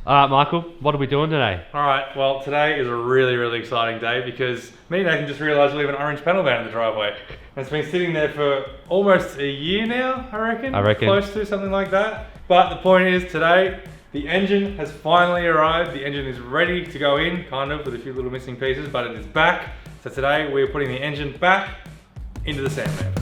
Alright Michael, what are we doing today? Alright, well today is a really exciting day because me and Nathan just realised we have an orange panel van in the driveway. And it's been sitting there for almost a year now, I reckon. Close to, something like that. But the point is today, the engine has finally arrived. The engine is ready to go in, kind of, with a few little missing pieces, but it is back. So today we're putting the engine back into the Sandman.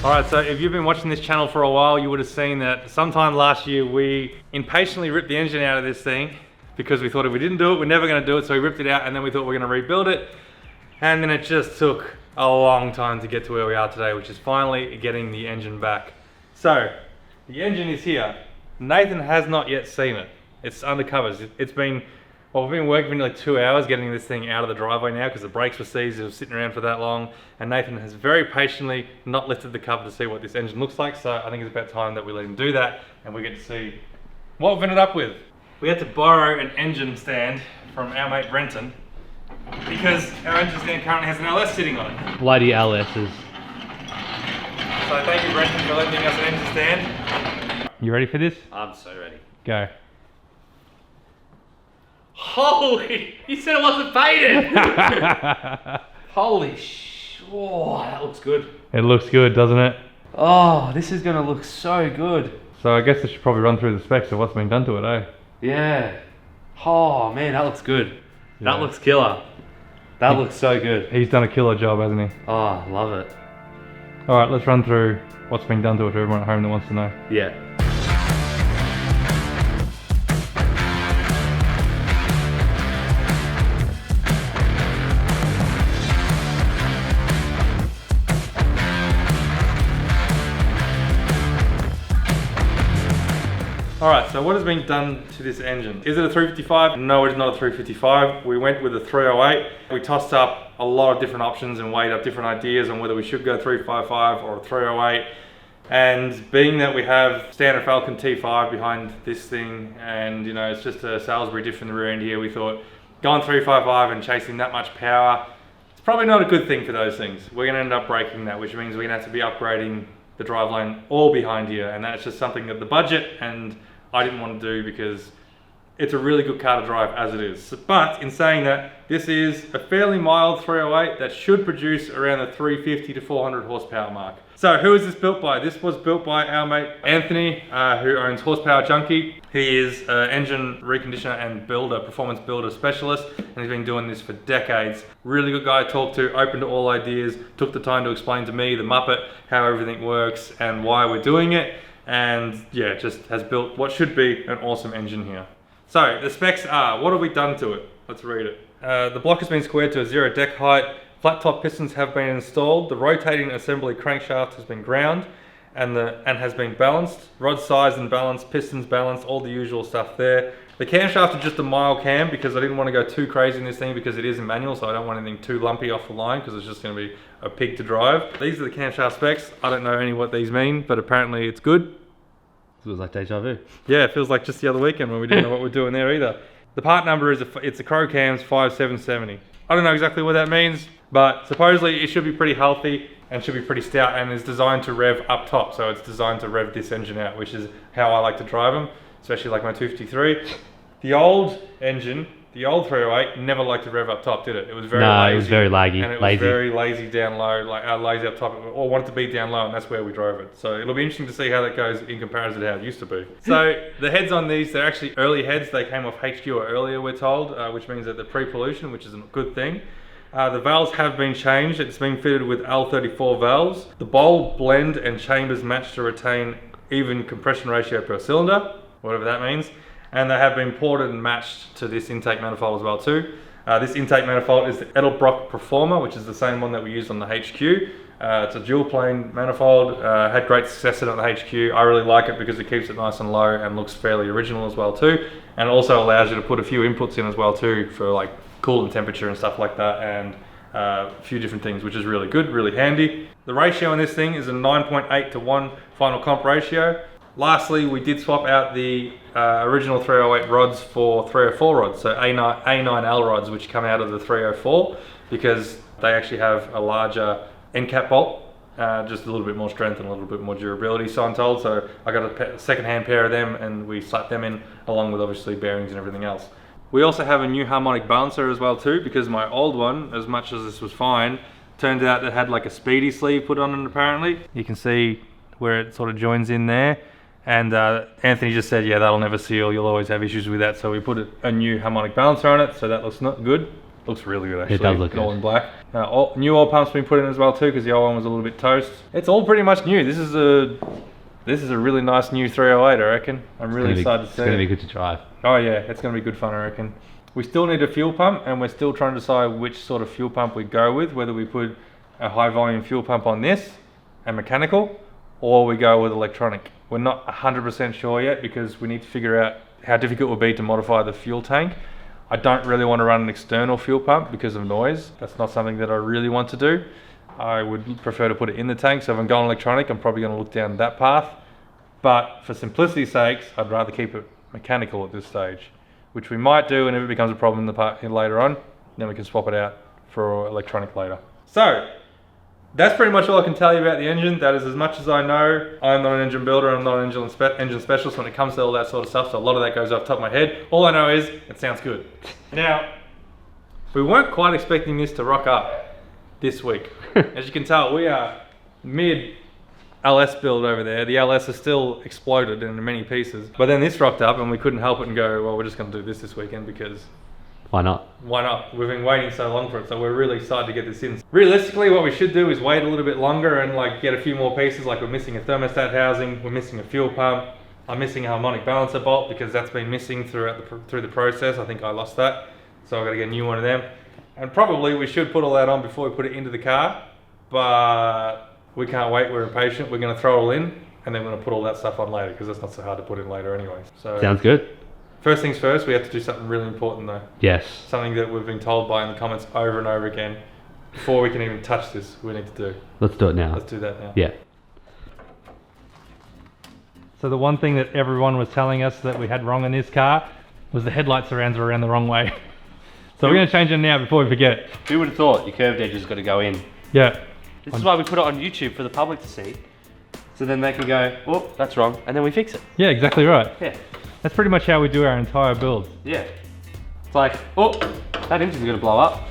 Alright, so if you've been watching this channel for a while, you would have seen that sometime last year we impatiently ripped the engine out of this thing because we thought if we didn't do it, we're never going to do it, so we ripped it out and then we thought we were going to rebuild it. And then it just took a long time to get to where we are today, which is finally getting the engine back. So, the engine is here. Nathan has not yet seen it. It's under covers. It's been, well, we've been working for nearly 2 hours getting this thing out of the driveway now because the brakes were seized. It was sitting around for that long. And Nathan has very patiently not lifted the cover to see what this engine looks like. So I think it's about time that we let him do that and we get to see what we've ended up with. We had to borrow an engine stand from our mate Brenton because our engine stand currently has an LS sitting on it. Bloody LS's. So thank you Brenton for lending us an engine stand. You ready for this? I'm so ready. Go. Holy! You said it wasn't faded! Holy oh, that looks good. It looks good, doesn't it? Oh, this is gonna look so good. So I guess I should probably run through the specs of what's been done to it, eh? Yeah. Oh man, that looks good. Yeah. That looks killer. That looks so good. He's done a killer job, hasn't he? Oh, love it. Alright, let's run through what's been done to it for everyone at home that wants to know. Yeah. Alright, so what has been done to this engine? Is it a 355? No, it's not a 355. We went with a 308. We tossed up a lot of different options and weighed up different ideas on whether we should go 355 or a 308. And being that we have standard Falcon T5 behind this thing, and you know, it's just a Salisbury diff in the rear end here, we thought going 355 and chasing that much power, it's probably not a good thing for those things. We're gonna end up breaking that, which means we're gonna have to be upgrading the driveline all behind here, and that's just something that the budget and I didn't want to do because it's a really good car to drive as it is. But in saying that, this is a fairly mild 308 that should produce around the 350 to 400 horsepower mark. So who is this built by? This was built by our mate Anthony, who owns Horsepower Junkie. He is an engine reconditioner and builder, performance builder specialist, and he's been doing this for decades. Really good guy to talk to, open to all ideas, took the time to explain to me, the Muppet, how everything works and why we're doing it. And yeah, just has built what should be an awesome engine here. So the specs are, what have we done to it? Let's read it. The block has been squared to a 0 deck height. Flat top pistons have been installed. The rotating assembly crankshaft has been ground and has been balanced. Rod size and balance, pistons balanced, all the usual stuff there. The camshaft is just a mild cam because I didn't want to go too crazy in this thing because it is in manual, so I don't want anything too lumpy off the line because it's just going to be a pig to drive. These are the camshaft specs. I don't know any what these mean, but apparently it's good. Feels like deja vu. Yeah, it feels like just the other weekend when we didn't know what we're doing there either. The part number is, it's a Crow Cams 5770. I don't know exactly what that means, but supposedly it should be pretty healthy and should be pretty stout and is designed to rev up top. So it's designed to rev this engine out, which is how I like to drive them, especially like my 253. The old engine, the old 308, never liked to rev up top, did it? It was very lazy. It was very laggy. And it was very lazy down low, like lazy up top, or wanted to be down low, and that's where we drove it. So it'll be interesting to see how that goes in comparison to how it used to be. So the heads on these, they're actually early heads. They came off HQ or earlier, we're told, which means that they're pre-pollution, which is a good thing. The valves have been changed. It's been fitted with L34 valves. The bowl, blend, and chambers match to retain even compression ratio per cylinder, whatever that means. And they have been ported and matched to this intake manifold as well too. This intake manifold is the Edelbrock Performer, which is the same one that we used on the HQ. It's a dual plane manifold, had great success in it on the HQ. I really like it because it keeps it nice and low and looks fairly original as well too. And it also allows you to put a few inputs in as well too for like coolant temperature and stuff like that, and a few different things, which is really good, really handy. The ratio in this thing is a 9.8 to 1 final comp ratio. Lastly, we did swap out the original 308 rods for 304 rods, so A9L rods, which come out of the 304, because they actually have a larger end cap bolt, just a little bit more strength and a little bit more durability, so I'm told. So I got a second-hand pair of them, and we slapped them in, along with obviously bearings and everything else. We also have a new harmonic balancer as well too, because my old one, as much as this was fine, turned out it had like a speedy sleeve put on it apparently. You can see where it sort of joins in there. And Anthony just said, yeah, that'll never seal, you'll always have issues with that. So we put a new harmonic balancer on it, so that looks not good. Looks really good actually. It does look good. All in black. New oil pump's been put in as well too, because the old one was a little bit toast. It's all pretty much new. This is a really nice new 308, I reckon. I'm really excited to see it. It's going to be good to drive. Oh yeah, it's going to be good fun, I reckon. We still need a fuel pump, and we're still trying to decide which sort of fuel pump we go with, whether we put a high volume fuel pump on this and mechanical, or we go with electronic. We're not 100% sure yet, because we need to figure out how difficult it will be to modify the fuel tank. I don't really want to run an external fuel pump because of noise. That's not something that I really want to do. I would prefer to put it in the tank, so if I'm going electronic, I'm probably going to look down that path. But for simplicity's sakes, I'd rather keep it mechanical at this stage, which we might do, and if it becomes a problem later on, then we can swap it out for electronic later. So, that's pretty much all I can tell you about the engine. That is as much as I know. I'm not an engine builder, I'm not an engine specialist when it comes to all that sort of stuff, so a lot of that goes off the top of my head. All I know is, it sounds good. Now, we weren't quite expecting this to rock up this week. As you can tell, we are mid LS build over there. The LS is still exploded in many pieces. But then this rocked up and we couldn't help it and go, well, we're just going to do this weekend because... Why not? Why not? We've been waiting so long for it, so we're really excited to get this in. Realistically, what we should do is wait a little bit longer and like get a few more pieces. Like we're missing a thermostat housing, we're missing a fuel pump, I'm missing a harmonic balancer bolt because that's been missing through the process. I think I lost that, so I've got to get a new one of them. And probably we should put all that on before we put it into the car, but we can't wait, we're impatient. We're going to throw it all in and then we're going to put all that stuff on later because that's not so hard to put in later anyway. So sounds good. First things first, we have to do something really important though. Yes. Something that we've been told by in the comments over and over again. Before we can even touch this, we need to do. Let's do it now. Let's do that now. Yeah. So the one thing that everyone was telling us that we had wrong in this car was the headlight surrounds were around the wrong way. So we're going to change them now before we forget. Who would have thought your curved edge has got to go in? Yeah. This is why we put it on YouTube for the public to see. So then they can go, oh, that's wrong, and then we fix it. Yeah, exactly right. Yeah. That's pretty much how we do our entire build. Yeah. It's like, oh, that engine's going to blow up.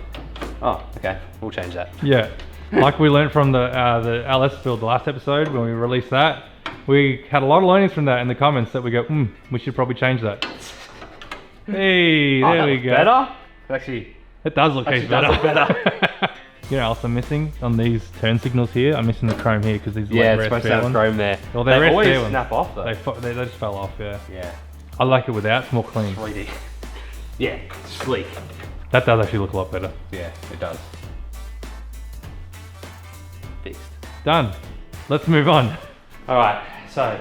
Oh, okay, we'll change that. Yeah. Like we learned from the LS build the last episode when we released that. We had a lot of learnings from that in the comments that we go, we should probably change that. Hey, there we go. Better? Actually, it does look better. Does look better. You know, also missing on these turn signals here. I'm missing the chrome here because these yeah, like it's supposed to have chrome there. Well, they rare always spare ones. snap off though. They just fell off. Yeah. Yeah. I like it without. It's more clean. 3D. Yeah, it's sleek. That does actually look a lot better. Yeah, it does. Fixed. Done. Let's move on. All right, so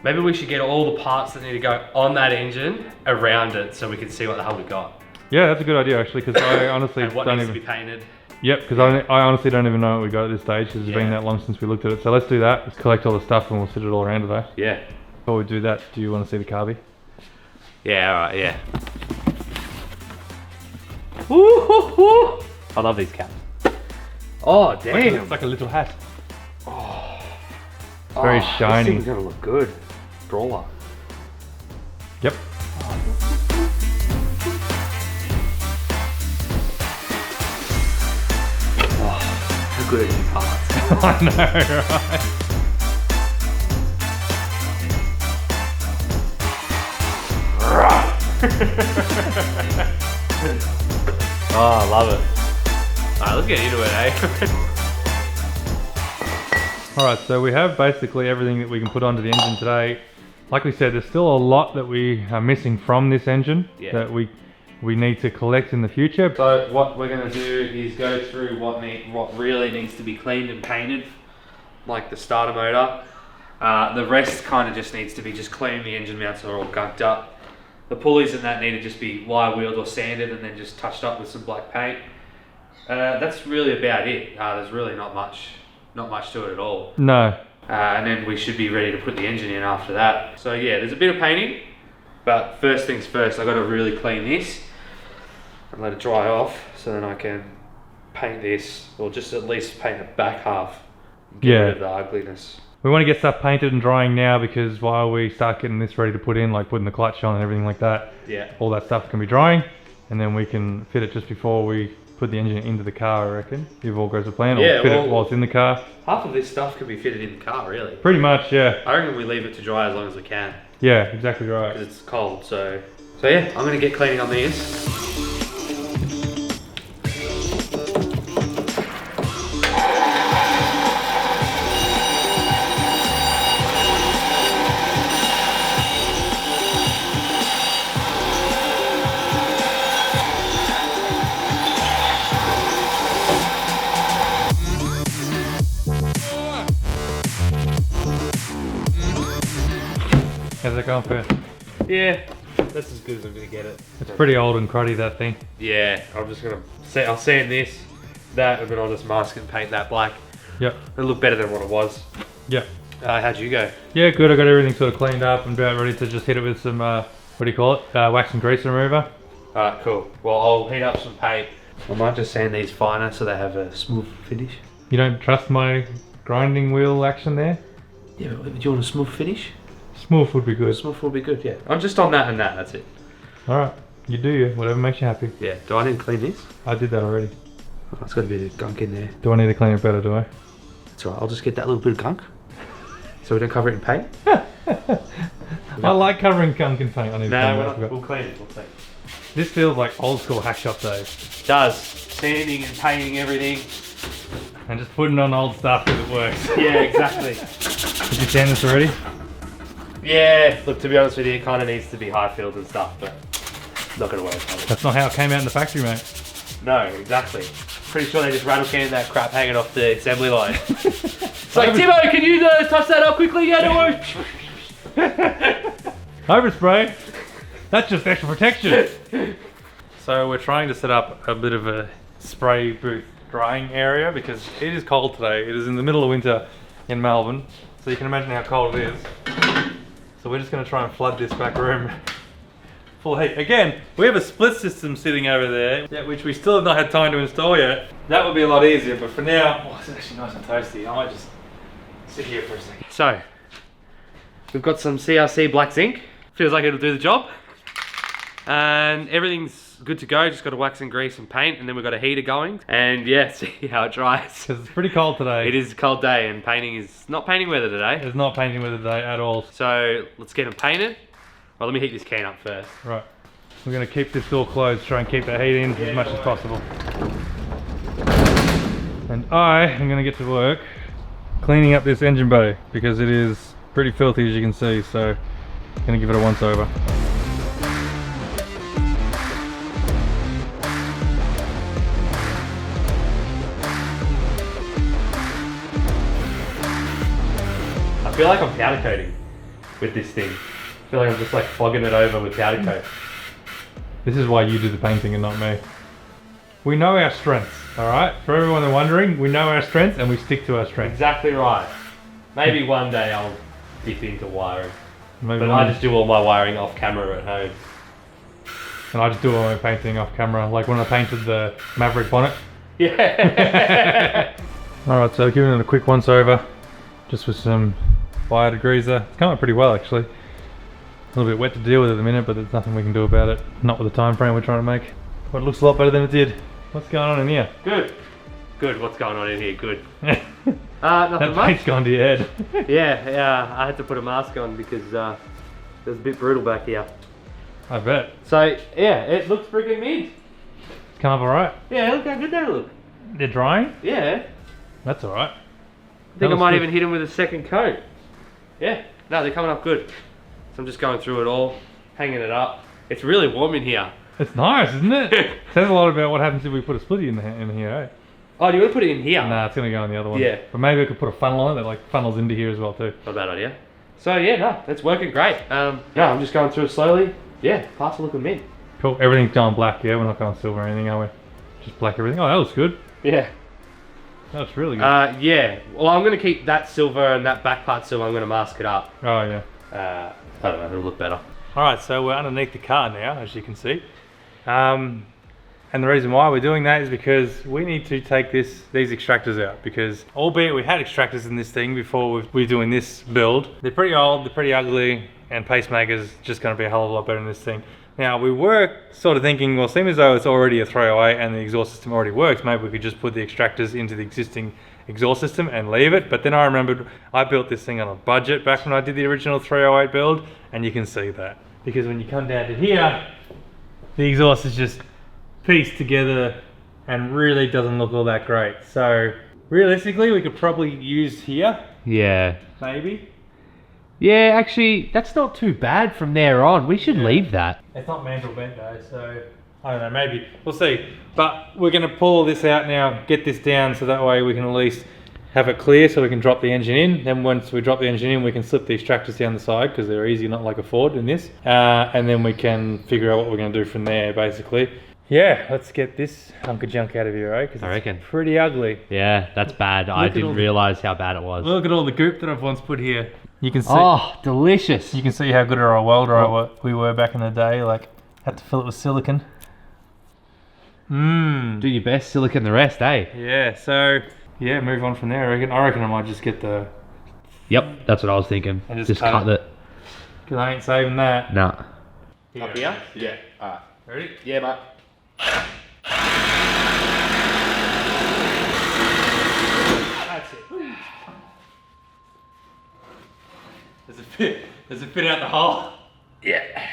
maybe we should get all the parts that need to go on that engine around it so we can see what the hell we got. Yeah, that's a good idea actually, because I honestly and what don't needs even... to be painted. Yep, because I honestly don't even know what we got at this stage because it's been Yeah. that long since we looked at it. So let's do that. Let's collect all the stuff and we'll sit it all around today. Yeah. Before we do that, do you want to see the carby? Yeah, all right, yeah. Woo-hoo-hoo. I love these caps. Oh, damn. It's like a little hat. Very shiny. This thing's gonna look good. Brawler. Yep. How good are these parts? I know, right? Oh, I love it. Alright, let's get into it, eh? Alright, so we have basically everything that we can put onto the engine today. Like we said, there's still a lot that we are missing from this engine that we need to collect in the future. So what we're going to do is go through what really needs to be cleaned and painted, like the starter motor. The rest kind of just needs to be just clean. The engine mounts are all gunked up. The pulleys and that need to just be wire wheeled or sanded and then just touched up with some black paint. That's really about it. There's really not much to it at all. No, and then we should be ready to put the engine in after that. So yeah, there's a bit of painting, but first things first, I got to really clean this and let it dry off, so then I can paint this, or just at least paint the back half. Get rid of the ugliness. We want to get stuff painted and drying now, because while we start getting this ready to put in, like putting the clutch on and everything like that, all that stuff can be drying, and then we can fit it just before we put the engine into the car, I reckon, if all goes to plan, or fit it while it's in the car. Half of this stuff can be fitted in the car, really. Pretty much, yeah. I reckon we leave it to dry as long as we can. Yeah, exactly right. Because it's cold, so yeah, I'm going to get cleaning on these. How's that going for you? Yeah, that's as good as I'm gonna get it. It's pretty old and cruddy, that thing. Yeah, I'm just gonna I'll sand this, that, and then I'll just mask and paint that black. Yep. It'll look better than what it was. Yep. How'd you go? Yeah, good. I got everything sort of cleaned up and about ready to just hit it with some, what do you call it? Wax and grease remover. Alright, cool. Well, I'll heat up some paint. I might just sand these finer so they have a smooth finish. You don't trust my grinding wheel action there? Yeah, but do you want a smooth finish? Smooth would be good. Smooth would be good, yeah. I'm just on that and that, that's it. Alright, you do you. Whatever makes you happy. Yeah, do I need to clean this? I did that already. Oh, it's got a bit of gunk in there. Do I need to clean it better, do I? That's alright, I'll just get that little bit of gunk. So we don't cover it in paint? I like covering gunk in paint. We'll clean it, we'll clean it. This feels like old school Hackshop days. It does. Sanding and painting everything. And just putting on old stuff because it works. Yeah, exactly. Did you sand this already? Yeah, look, to be honest with you, it kind of needs to be high filled and stuff, but not going to work. That's not how it came out in the factory, mate. No, exactly. Pretty sure they just rattle canned that crap hanging off the assembly line. It's like, Timo, can you touch that up quickly? Yeah, don't worry. Overspray. That's just extra protection. So we're trying to set up a bit of a spray booth drying area because it is cold today. It is in the middle of winter in Melbourne, so you can imagine how cold it is. So we're just going to try and flood this back room full heat. Again, we have a split system sitting over there, which we still have not had time to install yet. That would be a lot easier, but for now, it's actually nice and toasty. I might just sit here for a second. So, we've got some CRC black zinc. Feels like it'll do the job. And everything's good to go. Just got to wax and grease and paint, and then we've got a heater going. And yeah, see how it dries. Because it's pretty cold today. It is a cold day, and painting is not painting weather today. It's not painting weather today at all. So let's get them painted. Well, let me heat this can up first. Right. We're going to keep this door closed, try and keep the heat in as much as possible. And I am going to get to work cleaning up this engine bay because it is pretty filthy, as you can see. So I'm going to give it a once over. I feel like I'm powder coating with this thing. I feel like I'm just like fogging it over with powder coat. This is why you do the painting and not me. We know our strengths, alright? For everyone that's wondering, we know our strengths and we stick to our strengths. Exactly right. Maybe one day I'll dip into wiring. Maybe but I just do all my wiring off camera at home. And I just do all my painting off camera, like when I painted the Maverick bonnet. Yeah. Alright, so giving it a quick once over, just with some fire degreaser. It's coming out pretty well actually. A little bit wet to deal with at the minute, but there's nothing we can do about it. Not with the time frame we're trying to make. But it looks a lot better than it did. What's going on in here? Good. Good, what's going on in here? Good. That Nothing much. paint's gone to your head. Yeah, I had to put a mask on because it was a bit brutal back here. I bet. So, yeah, it looks freaking mid. It's come up alright. Yeah, look how good they look. They're drying? Yeah. That's alright. I think I might even hit them with a second coat. Yeah, no, they're coming up good. So I'm just going through it all, hanging it up. It's really warm in here. It's nice, isn't it? Says a lot about what happens if we put a splitty in here, eh? Oh, do you want to put it in here? Nah, it's going to go in the other one. Yeah. But maybe we could put a funnel on it that like funnels into here as well too. Not a bad idea. So yeah, no, it's working great. Yeah, I'm just going through it slowly. Yeah, parts are looking mid. Cool. Everything's going black, yeah? We're not going silver or anything, are we? Just black everything. Oh, that looks good. Yeah. That's really good. Yeah. Well, I'm going to keep that silver and that back part silver. I'm going to mask it up. Oh yeah. I don't know. It'll look better. All right, so we're underneath the car now, as you can see. And the reason why we're doing that is because we need to take these extractors out, because albeit we had extractors in this thing before we're doing this build, they're pretty old, they're pretty ugly, and pacemaker's just going to be a hell of a lot better than this thing. Now, we were sort of thinking, well, seeing as though it's already a 308 and the exhaust system already works, maybe we could just put the extractors into the existing exhaust system and leave it. But then I remembered I built this thing on a budget back when I did the original 308 build, and you can see that. Because when you come down to here, the exhaust is just pieced together and really doesn't look all that great. So realistically, we could probably use here, Yeah. maybe. Yeah, actually, that's not too bad from there on. We should leave that. It's not mantle bent though, so I don't know, maybe. We'll see. But we're going to pull this out now, get this down so that way we can at least have it clear so we can drop the engine in. Then once we drop the engine in, we can slip the extractors down the side because they're easy, not like a Ford in this. And then we can figure out what we're going to do from there, basically. Yeah, let's get this hunk of junk out of here, right? Because I reckon. pretty ugly. Yeah, that's bad. I didn't realise how bad it was. Look at all the goop that I've once put here. You can see. Oh, delicious. You can see how good of a welder we were back in the day. Like, had to fill it with silicon. Do your best, silicon the rest, eh? Yeah, so, yeah, move on from there, I reckon I might just get the... Yep, that's what I was thinking. And Just cut cut it. Because I ain't saving that. Nah. Up here? Yeah. Alright. Ready? Yeah, mate. That's it. Does it fit out the hole? Yeah.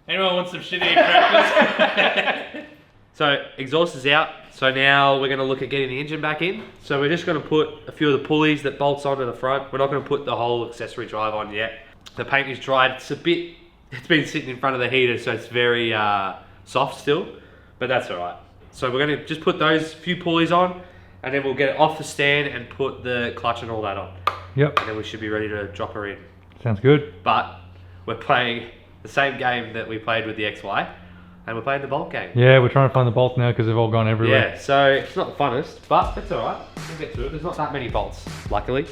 Anyone want some shitty extractors? So, exhaust is out. So now we're going to look at getting the engine back in. So we're just going to put a few of the pulleys that bolts onto the front. We're not going to put the whole accessory drive on yet. The paint is dried. It's been sitting in front of the heater, so it's very soft still, but that's all right. So we're going to just put those few pulleys on, and then we'll get it off the stand and put the clutch and all that on. Yep. And then we should be ready to drop her in. Sounds good. But we're playing the same game that we played with the XY, and we're playing the bolt game. Yeah, we're trying to find the bolts now because they've all gone everywhere. Yeah, so it's not the funnest, but it's all right. We'll get to it. There's not that many bolts, luckily.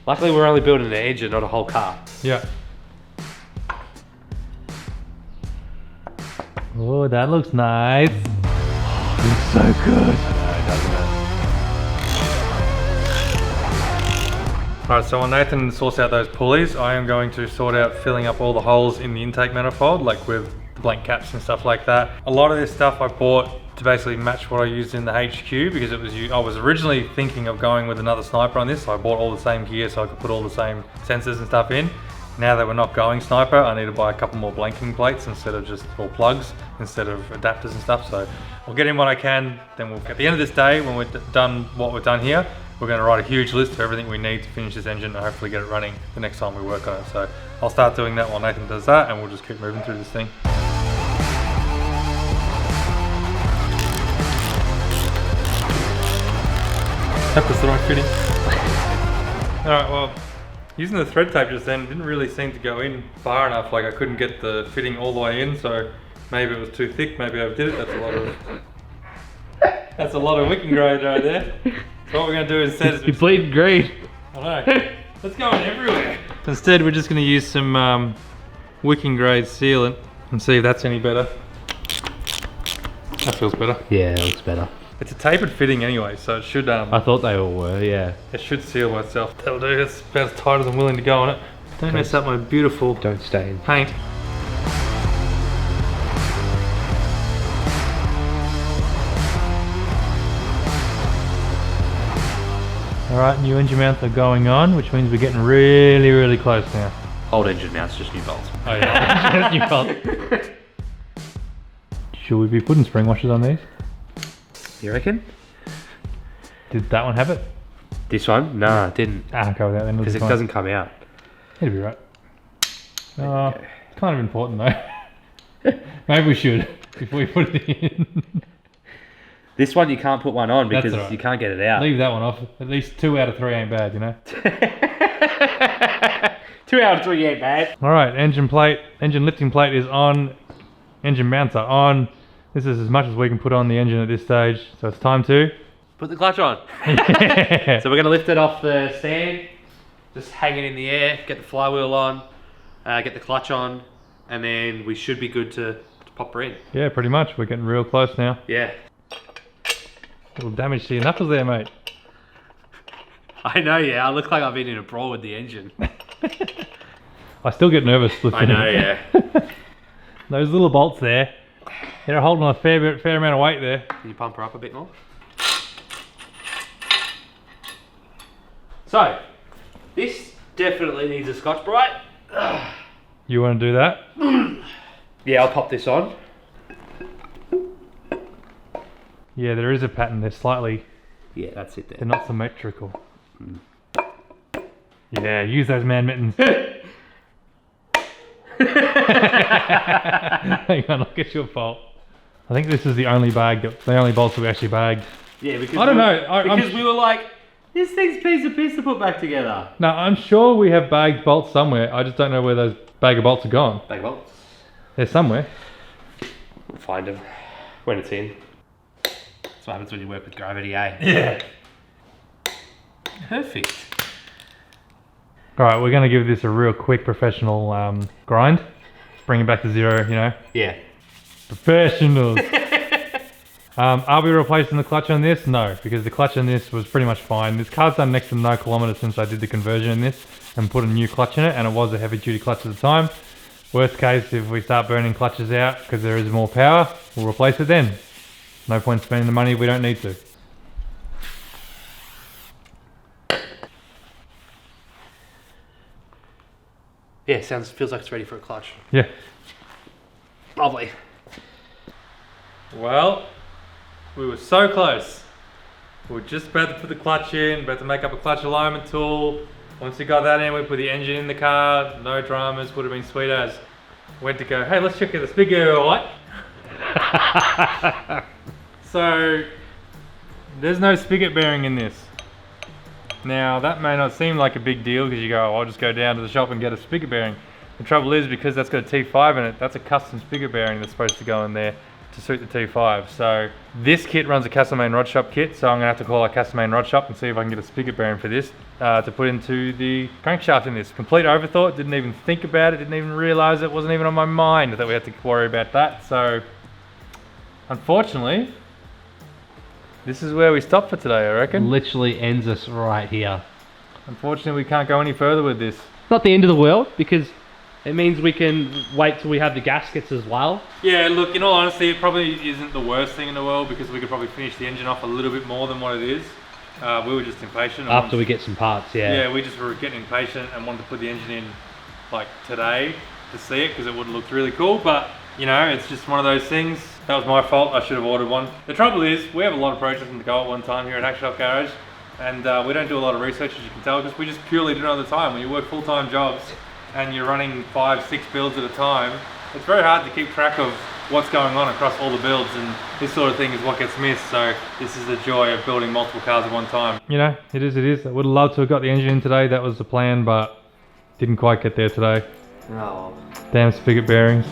Luckily, we're only building an engine, not a whole car. Yeah. Oh, that looks nice. Looks so good. Doesn't it? Alright, so while Nathan sorts out those pulleys, I am going to sort out filling up all the holes in the intake manifold, like with the blank caps and stuff like that. A lot of this stuff I bought to basically match what I used in the HQ, because I was originally thinking of going with another sniper on this, so I bought all the same gear so I could put all the same sensors and stuff in. Now that we're not going sniper, I need to buy a couple more blanking plates instead of or plugs instead of adapters and stuff. So I'll get in what I can. Then at the end of this day, when we're done what we've done here, we're going to write a huge list of everything we need to finish this engine and hopefully get it running the next time we work on it. So I'll start doing that while Nathan does that, and we'll just keep moving through this thing. Hope that's the right fitting. Alright, well, using the thread tape just then didn't really seem to go in far enough. Like I couldn't get the fitting all the way in, so maybe it was too thick, maybe I overdid it. That's a lot of wicking grade right there. So what we're going to do instead is... You're bleeding green. I know. Let's go in everywhere. Instead, we're just going to use some wicking grade sealant and see if that's any better. That feels better. Yeah, it looks better. It's a tapered fitting anyway, so it should I thought they all were, yeah. it should seal by itself. That'll do. It's about as tight as I'm willing to go on it. Don't mess up my beautiful Don't stain. paint. Alright, new engine mounts are going on, which means we're getting really, really close now. Old engine mounts, just new bolts. Oh yeah, new bolts. Should we be putting spring washers on these? You reckon? Did that one have it? This one? Nah, it didn't. Ah, okay with that then. Because it doesn't come out. It'll be right. Oh, it's kind of important though. Maybe we should, before we put it in. This one you can't put one on because right. you can't get it out. Leave that one off. At least 2 out of 3 ain't bad, you know? 2 out of 3 ain't bad. Alright, engine lifting plate is on. Engine mounts are on. This is as much as we can put on the engine at this stage. So it's time to put the clutch on. So we're going to lift it off the stand, just hang it in the air, get the flywheel on, get the clutch on, and then we should be good to pop her in. Yeah, pretty much. We're getting real close now. Yeah. A little damage to your knuckles there, mate. I know, yeah. I look like I've been in a brawl with the engine. I still get nervous lifting I know, it. yeah. Those little bolts there, they're holding a fair amount of weight there. Can you pump her up a bit more? So, this definitely needs a Scotch-Brite. You want to do that? Yeah, I'll pop this on. Yeah, there is a pattern. They're slightly... Yeah, that's it They're there. not symmetrical. Yeah, use those man mittens. Hang on, I'll get you a bolt. I think this is the only bolts that we actually bagged. Yeah, because I don't know. Because we were like, this thing's piece of piss to put back together. No, I'm sure we have bagged bolts somewhere. I just don't know where those bag of bolts are gone. Bag bolts. They're somewhere. We'll find them when it's in. That's what happens when you work with gravity, eh? Yeah. Perfect. Alright, we're going to give this a real quick professional grind. Bring it back to zero, you know. Yeah. Professionals. Are we replacing the clutch on this? No, because the clutch on this was pretty much fine. This car's done next to no kilometers since I did the conversion in this and put a new clutch in it, and it was a heavy duty clutch at the time. Worst case, if we start burning clutches out because there is more power, we'll replace it then. No point spending the money if we don't need to. Yeah, feels like it's ready for a clutch. Yeah. Lovely. Well, we were so close. We were just about to put the clutch in, about to make up a clutch alignment tool. Once we got that in, we put the engine in the car, no dramas, would have been sweet as. Went to go, hey, let's check out the spigot, alright? So, there's no spigot bearing in this. Now, that may not seem like a big deal because you go, oh, I'll just go down to the shop and get a spigot bearing. The trouble is, because that's got a T5 in it, that's a custom spigot bearing that's supposed to go in there to suit the T5. So this kit runs a Sandman rod shop kit, so I'm gonna have to call our Sandman rod shop and see if I can get a spigot bearing for this to put into the crankshaft in this. Complete overthought, didn't even think about it, didn't even realize it, wasn't even on my mind that we had to worry about that. So unfortunately, this is where we stop for today, I reckon. Literally ends us right here. Unfortunately, we can't go any further with this. Not the end of the world, because it means we can wait till we have the gaskets as well. Yeah, look, in all honesty, it probably isn't the worst thing in the world because we could probably finish the engine off a little bit more than what it is. We were just impatient. After we get some parts, yeah. Yeah, we just were getting impatient and wanted to put the engine in like today to see it because it would have looked really cool, but you know, it's just one of those things. That was my fault, I should have ordered one. The trouble is, we have a lot of projects on the go at one time here at Hackshop Garage, and we don't do a lot of research, as you can tell, because we just purely do it all the time. When you work full-time jobs and you're running 5-6 builds at a time, it's very hard to keep track of what's going on across all the builds, and this sort of thing is what gets missed. So this is the joy of building multiple cars at one time. You know, it is. I would have loved to have got the engine in today, that was the plan, but didn't quite get there today. Oh. Damn spigot bearings.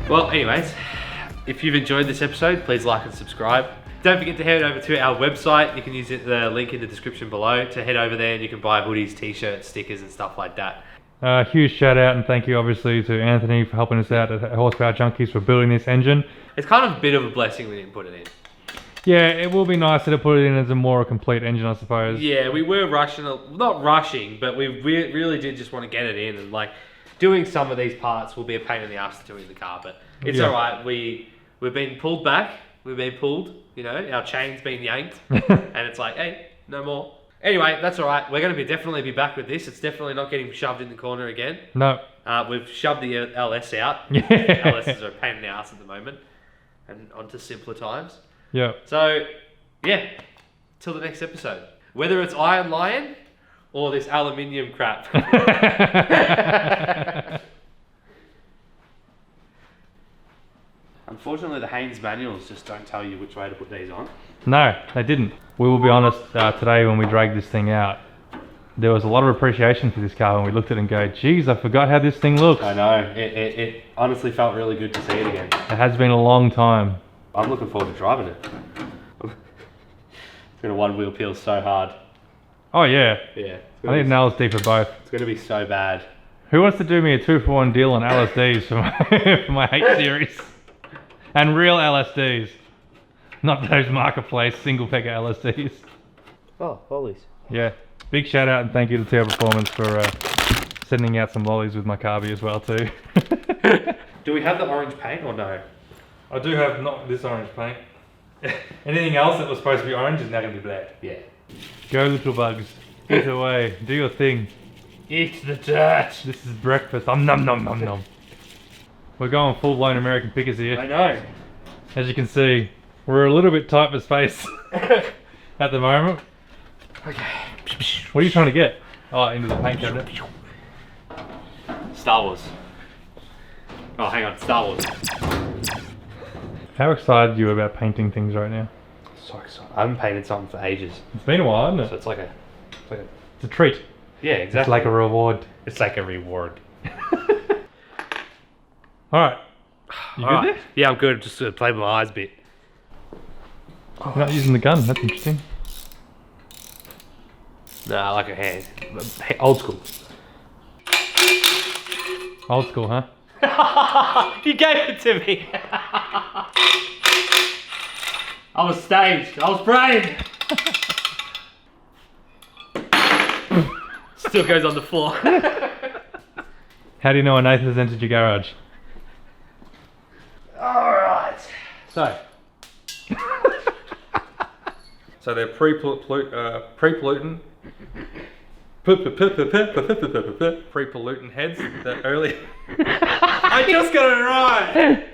Well, anyways, if you've enjoyed this episode, please like and subscribe. Don't forget to head over to our website. You can use the link in the description below to head over there and you can buy hoodies, t-shirts, stickers and stuff like that. Huge shout out and thank you obviously to Anthony for helping us out at Horsepower Junkies for building this engine. It's kind of a bit of a blessing we didn't put it in. Yeah, it will be nicer to put it in as a more complete engine, I suppose. Yeah, we were not rushing, but we really did just want to get it in, and like doing some of these parts will be a pain in the ass to do in the car, but it's Yeah. alright. We've been pulled back, we've been pulled, you know, our chain's been yanked, and it's like, hey, no more. Anyway, that's alright. We're going to definitely be back with this. It's definitely not getting shoved in the corner again. No. We've shoved the LS out. Yeah. LSs are a pain in the ass at the moment, and onto simpler times. Yeah. So, yeah, till the next episode. Whether it's Iron Lion or this aluminium crap. Unfortunately, the Haynes manuals just don't tell you which way to put these on. No, they didn't. We will be honest, today when we dragged this thing out, there was a lot of appreciation for this car when we looked at it and go, geez, I forgot how this thing looks. I know. It honestly felt really good to see it again. It has been a long time. I'm looking forward to driving it. It's gonna one wheel peel so hard. Oh yeah. Yeah. I need an LSD for both. It's gonna be so bad. Who wants to do me a 2-for-1 deal on LSDs for my, for my 8 series? And real LSDs. Not those marketplace single pegger LSDs. Oh, lollies. Yeah. Big shout out and thank you to Tiperformance for sending out some lollies with my carby as well too. Do we have the orange paint or no? I do have not this orange paint. Anything else that was supposed to be orange is now going to be black. Yeah. Go little bugs. Eat away. Do your thing. Eat the dirt. This is breakfast. Nom nom nom nom. We're going full blown American pickers here. I know. As you can see, we're a little bit tight for space at the moment. Okay. What are you trying to get? Oh, into the paint cabinet. Star Wars. Oh, hang on. Star Wars. How excited are you about painting things right now? So excited. I haven't painted something for ages. It's been a while, hasn't So it? it's like a... It's a treat. Yeah, exactly. It's like a reward. It's like a reward. Alright. You good there? Yeah, I'm good. Just play with my eyes a bit. You're not using the gun, that's interesting. Nah, I like a hand. Old school. Old school, huh? You gave it to me. I was staged. I was brave. Still goes on the floor. How do you know a Nathan has entered your garage? Alright. So. So they're pre-pollutant heads that early. I just got it right!